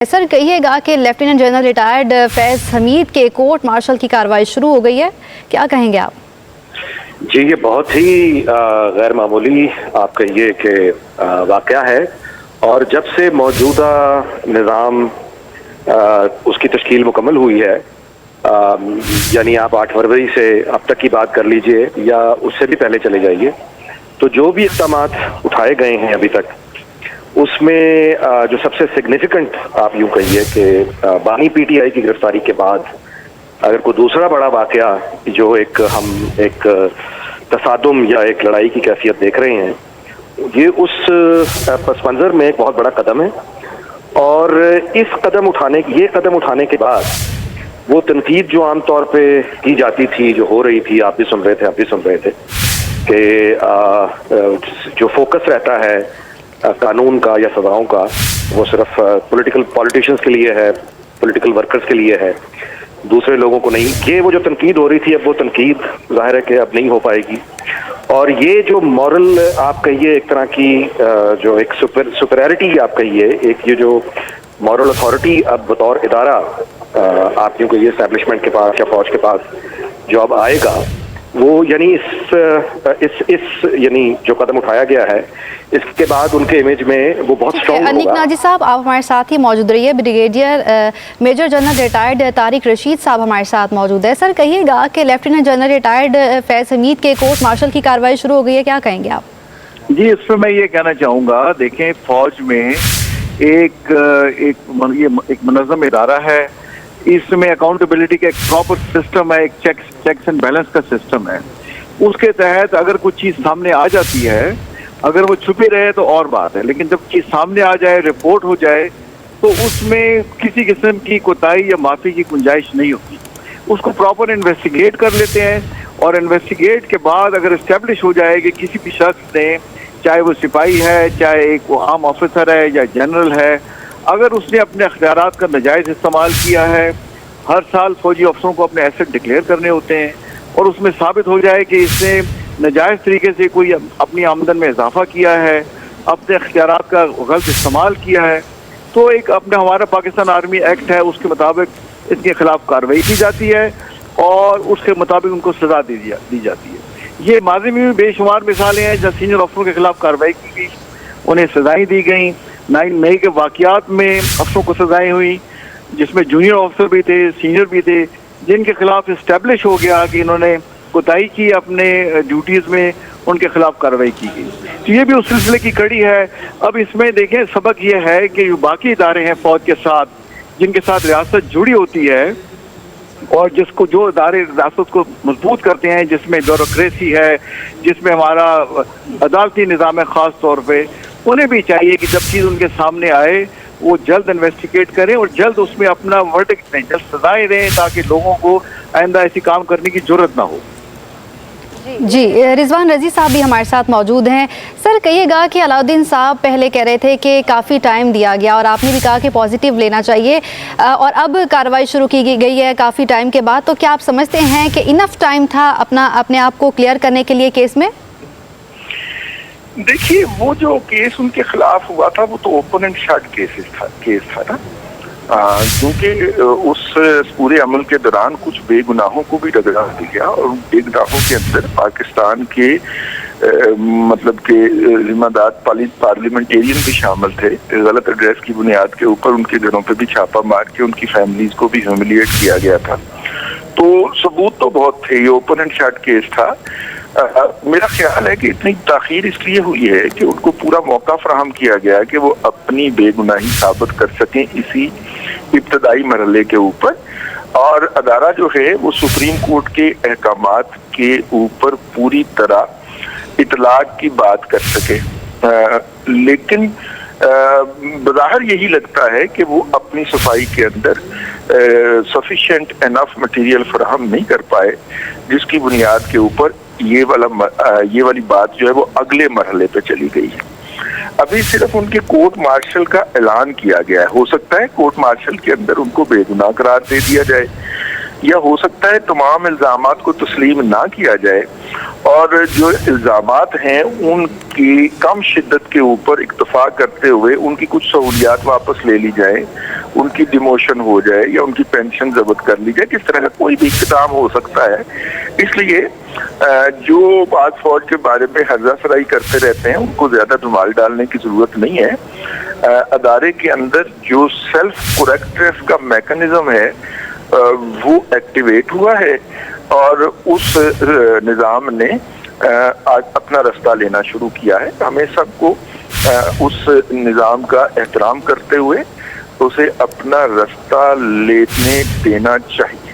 Sir कहिएगा कि lieutenant general retired Faiz Hameed के कोर्ट मार्शल की कार्रवाई शुरू हो गई है, क्या कहेंगे आप? जी, ये बहुत ही गैर मामूली आप कहिए कि वाक़या है। और जब से मौजूदा निज़ाम उसकी तश्कील मुकम्मल हुई है, यानी आप 8 फरवरी से अब तक की बात कर लीजिए या उससे भी पहले चले जाइए, तो जो भी इक़दामात उठाए गए हैं अभी तक, उसमें जो सबसे सिग्निफिकेंट आप यूँ कहिए कि बानी पीटीआई की गिरफ्तारी के बाद अगर कोई दूसरा बड़ा वाक़या जो हम एक तसादुम या एक लड़ाई की कैफियत देख रहे हैं, ये उस पस मंज़र में एक बहुत बड़ा कदम है। और ये कदम उठाने के बाद वो तनकीद जो आम तौर पे की जाती थी, जो हो रही थी, आप भी सुन रहे थे कि जो फोकस रहता है कानून का या सजाओं का, वो सिर्फ पॉलिटिशियंस के लिए है, पॉलिटिकल वर्कर्स के लिए है, दूसरे लोगों को नहीं। ये वो जो तनकीद हो रही थी, अब वो तनकीद ज़ाहिर है कि अब नहीं हो पाएगी। और ये जो मॉरल आप कहिए, एक तरह की जो एक सुपरियरिटी आप कहिए, एक ये जो मॉरल अथॉरिटी अब बतौर इदारा आप यूँ कहिए एस्टेब्लिशमेंट के पास या फौज के पास जो अब आएगा, वो यानी इस यानी जो कदम उठाया गया है, इसके बाद उनके इमेज में वो बहुत स्ट्रॉन्ग होगा। अनीक नाजी साहब, आप हमारे साथ ही मौजूद रहिए। Brigadier major general retired Tariq Rashid साहब हमारे साथ मौजूद है। सर कहिएगा कि lieutenant general retired Faiz Hameed के कोर्ट मार्शल की कार्रवाई शुरू हो गई है, क्या कहेंगे आप? जी, इसमें मैं ये कहना चाहूँगा, देखें, फौज में एक मुनज़्ज़म इदारा है, इसमें अकाउंटेबिलिटी का एक प्रॉपर सिस्टम है, एक चेक्स एंड बैलेंस का सिस्टम है। उसके तहत अगर कुछ चीज़ सामने आ जाती है, अगर वो छुपी रहे तो और बात है, लेकिन जब चीज़ सामने आ जाए, रिपोर्ट हो जाए, तो उसमें किसी किस्म की कोताही या माफ़ी की गुंजाइश नहीं होती। उसको प्रॉपर इन्वेस्टिगेट कर लेते हैं, और इन्वेस्टिगेट के बाद अगर इस्टेब्लिश हो जाए कि किसी भी शख्स ने, चाहे वो सिपाही है, चाहे एक वो आम ऑफिसर है या जनरल है, अगर उसने अपने अख्तियारात का नाजायज़ इस्तेमाल किया है, हर साल फौजी अफसरों को अपने एसेट डिक्लेयर करने होते हैं, और उसमें साबित हो जाए कि इसने नाजायज़ तरीके से कोई अपनी आमदन में इजाफा किया है, अपने अख्तियारात का गलत इस्तेमाल किया है, तो एक अपना हमारा पाकिस्तान आर्मी एक्ट है, उसके मुताबिक इसके खिलाफ कार्रवाई की जाती है और उसके मुताबिक उनको सज़ा दी जाती है। ये माजी में भी बेशुमार मिसालें हैं जब सीनियर अफसरों के खिलाफ कार्रवाई की गई, उन्हें सजाएँ दी गई। 9 मई के वाक़यात में अफसरों को सजाएँ हुई, जिसमें जूनियर ऑफिसर भी थे, सीनियर भी थे, जिनके खिलाफ इस्टेब्लिश हो गया कि इन्होंने कोताही की अपने ड्यूटीज़ में, उनके खिलाफ कार्रवाई की गई। तो ये भी उस सिलसिले की कड़ी है। अब इसमें देखें, सबक ये है कि जो बाकी इदारे हैं फौज के साथ, जिनके साथ रियासत जुड़ी होती है और जो इदारे रियासत को मजबूत करते हैं, जिसमें ब्यूरोक्रेसी है, जिसमें हमारा अदालती निज़ाम है ख़ास तौर पर, उन्हें भी चाहिए कि जब चीज़ उनके सामने आए वो जल्द इन्वेस्टिगेट करें और जल्द उसमें अपना वर्डिक्ट दें, जल्द सजाएं दें, ताकि लोगों को आइंदा ऐसी काम करने की जरूरत ना हो। जी, रिजवान रजी साहब भी हमारे साथ मौजूद हैं। सर कहिएगा कि अलाउद्दीन साहब पहले कह रहे थे कि काफ़ी टाइम दिया गया, और आपने भी कहा कि पॉजिटिव लेना चाहिए, और अब कार्रवाई शुरू की गई है काफ़ी टाइम के बाद, तो क्या आप समझते हैं कि इनफ टाइम था अपने आप को क्लियर करने के लिए केस में? देखिए, वो जो केस उनके खिलाफ हुआ था, वो तो ओपन एंड शट केस था ना, क्योंकि उस पूरे अमल के दौरान कुछ बेगुनाहों को भी रगड़ा दिया, और बेगुनाहों के अंदर पाकिस्तान के मतलब के जिम्मेदार पार्लियामेंटेरियन भी शामिल थे। गलत एड्रेस की बुनियाद के ऊपर उनके घरों पे भी छापा मार के उनकी फैमिलीज को भी ह्यूमिलिएट किया गया था। तो सबूत तो बहुत थे, ये ओपन एंड शट केस था। मेरा ख्याल है कि इतनी ताखीर इसलिए हुई है कि उनको पूरा मौका फराहम किया गया कि वो अपनी बेगुनाही साबित कर सकें इसी इब्तदाई मरहले के ऊपर, और अदारा जो है वो सुप्रीम कोर्ट के अहकामात के ऊपर पूरी तरह इतलाक की बात कर सके। लेकिन बज़ाहिर यही लगता है कि वो अपनी सफाई के अंदर सफिशिएंट एनफ मटेरियल फराहम नहीं कर पाए, जिसकी बुनियाद के ऊपर ये वाली बात जो है वो अगले मरहले पे चली गई है। अभी सिर्फ उनके कोर्ट मार्शल का ऐलान किया गया है। हो सकता है कोर्ट मार्शल के अंदर उनको बेगुनाह करार दे दिया जाए, या हो सकता है तमाम इल्ज़ामात को तस्लीम ना किया जाए, और जो इल्ज़ामात हैं उनकी कम शिद्दत के ऊपर इक्तफा करते हुए उनकी कुछ सहूलियात वापस ले ली जाए, ان کی ڈیموشن ہو جائے یا ان کی پینشن ضبط کر لی جائے، کس طرح کا کوئی بھی اقدام ہو سکتا ہے۔ اس لیے جو بات فوج کے بارے میں ہرزہ سرائی کرتے رہتے ہیں ان کو زیادہ دھمال ڈالنے کی ضرورت نہیں ہے۔ ادارے کے اندر جو سیلف کوریکٹنس کا میکنزم ہے وہ ایکٹیویٹ ہوا ہے اور اس نظام نے آج اپنا رستہ لینا شروع کیا ہے۔ ہمیں سب کو اس نظام کا احترام کرتے ہوئے اسے اپنا رستہ لینے دینا چاہیے۔